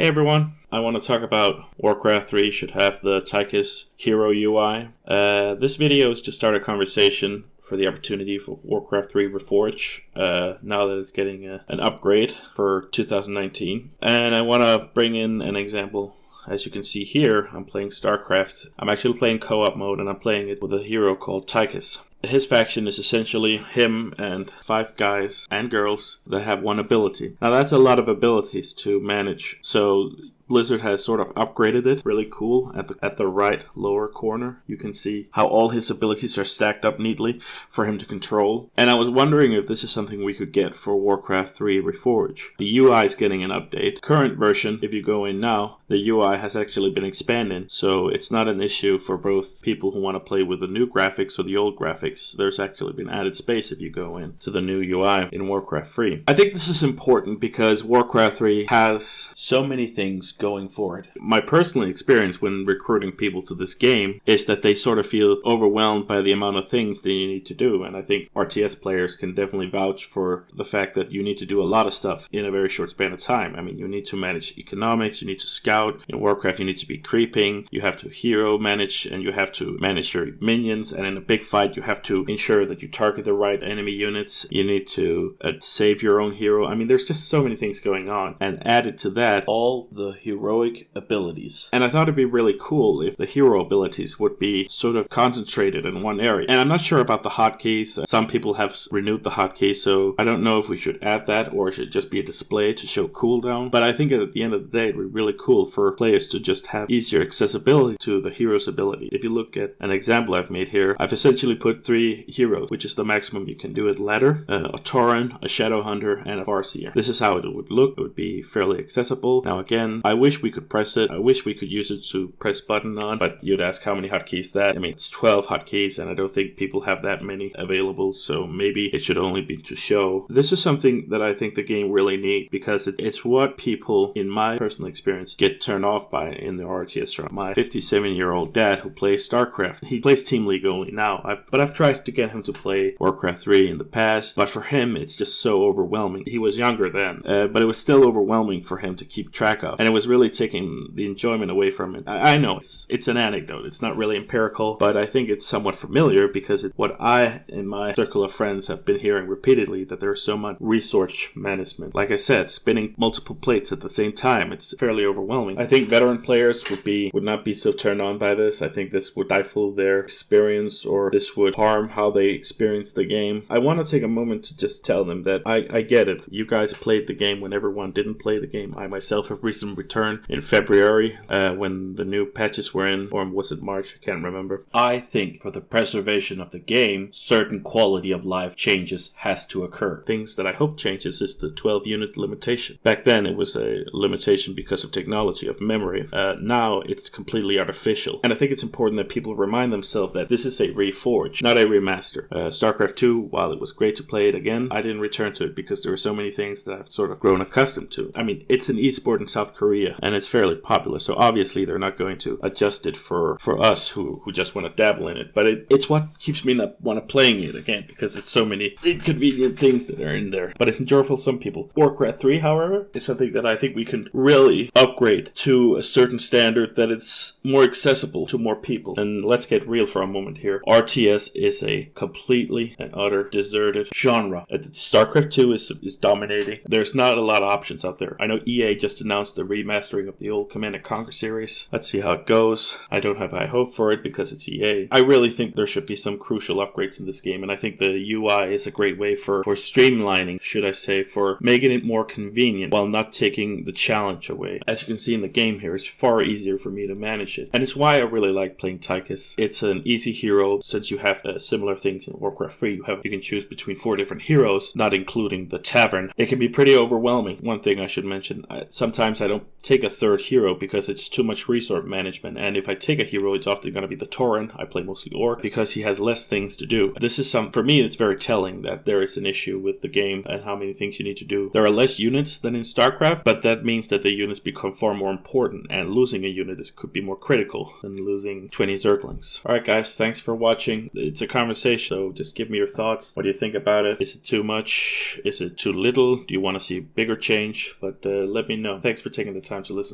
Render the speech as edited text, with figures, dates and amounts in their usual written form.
Hey everyone, I want to talk about Warcraft 3 should have the Tychus UI. This video is to start a conversation for the opportunity for Warcraft 3 Reforge, now that it's getting an upgrade for 2019. And I want to bring in an example. As you can see here, I'm playing StarCraft. I'm actually playing co-op mode, and I'm playing it with a hero called Tychus. His faction is essentially him and 5 guys and girls that have one ability. Now that's a lot of abilities to manage, so Blizzard has sort of upgraded it. Really cool. At the right lower corner, you can see how all his abilities are stacked up neatly for him to control. And I was wondering if this is something we could get for Warcraft 3 Reforge. The UI is getting an update. Current version, if you go in now, the UI has actually been expanded, so it's not an issue for both people who want to play with the new graphics or the old graphics. There's actually been added space if you go in to the new UI in Warcraft 3. I think this is important because Warcraft 3 has so many things going for it. My personal experience when recruiting people to this game is that they sort of feel overwhelmed by the amount of things that you need to do, and I think RTS players can definitely vouch for the fact that you need to do a lot of stuff in a very short span of time. I mean, you need to manage economics, you need to scout. In Warcraft, you need to be creeping, you have to hero manage, and you have to manage your minions, and in a big fight, you have to ensure that you target the right enemy units. You need to save your own hero. I mean, there's just so many things going on, and added to that, all the heroic abilities. And I thought it'd be really cool if the hero abilities would be sort of concentrated in one area. And I'm not sure about the hotkeys. Some people have renewed the hotkeys, so I don't know if we should add that or it should just be a display to show cooldown. But I think at the end of the day, it'd be really cool for players to just have easier accessibility to the hero's ability. If you look at an example I've made here, I've essentially put 3 heroes, which is the maximum you can do at ladder, a Tauren, a Shadow Hunter, and a Farseer. This is how it would look. It would be fairly accessible. Now again, I wish we could press it. I wish we could use it to press button on, but you'd ask how many hotkeys that. I mean, it's 12 hotkeys, and I don't think people have that many available, so maybe it should only be to show. This is something that I think the game really needs because it's what people, in my personal experience, get turned off by in the RTS genre. My 57-year-old dad who plays StarCraft, he plays Team League only now, but I've tried to get him to play Warcraft 3 in the past, but for him it's just so overwhelming. He was younger then, but it was still overwhelming for him to keep track of, and it was really taking the enjoyment away from it. I know it's an anecdote, it's not really empirical, but I think it's somewhat familiar because it's what I in my circle of friends have been hearing repeatedly, that there's so much resource management. Like I said, spinning multiple plates at the same time, it's fairly overwhelming. I think veteran players would not be so turned on by this. I think this would stifle their experience, or this would harm how they experience the game. I want to take a moment to just tell them that I get it. You guys played the game when everyone didn't play the game. I myself have recently returned in February when the new patches were in, or was it March? I can't remember. I think for the preservation of the game, certain quality of life changes has to occur. Things that I hope changes is the 12 unit limitation. Back then it was a limitation because of technology, of memory. Now it's completely artificial. And I think it's important that people remind themselves that this is a reforge, not a remaster. StarCraft 2, while it was great to play it again, I didn't return to it because there were so many things that I've sort of grown accustomed to. I mean, it's an esport in South Korea and it's fairly popular, so obviously they're not going to adjust it for us who just want to dabble in it. But it's what keeps me not want to playing it again, because it's so many inconvenient things that are in there. But it's enjoyable for some people. Warcraft 3, however, is something that I think we can really upgrade to a certain standard that it's more accessible to more people. And let's get real for a moment here. RTS is a completely and utter deserted genre. StarCraft 2 is dominating. There's not a lot of options out there. I know EA just announced the remastering of the old Command & Conquer series. Let's see how it goes. I don't have high hope for it because it's EA. I really think there should be some crucial upgrades in this game, and I think the UI is a great way for streamlining, should I say, for making it more convenient while not taking the challenge away. As you can see in the game here, it's far easier for me to manage it. And it's why I really like playing Tychus. It's an easy hero, since you have similar things in Warcraft 3. You can choose between 4 different heroes, not including the tavern. It can be pretty overwhelming. One thing I should mention, sometimes I don't take a 3rd hero because it's too much resource management, and if I take a hero, it's often going to be the Tauren. I play mostly Orc because he has less things to do. This is for me, it's very telling that there is an issue with the game and how many things you need to do. There are less units than in StarCraft, but that means that the units become far more important, and losing a unit could be more critical than losing 20 Zerglings. Alright guys, thanks for watching. It's a conversation, so just give me your thoughts. What do you think about it? Is it too much? Is it too little? Do you want to see bigger change? But let me know. Thanks for taking the time to listen.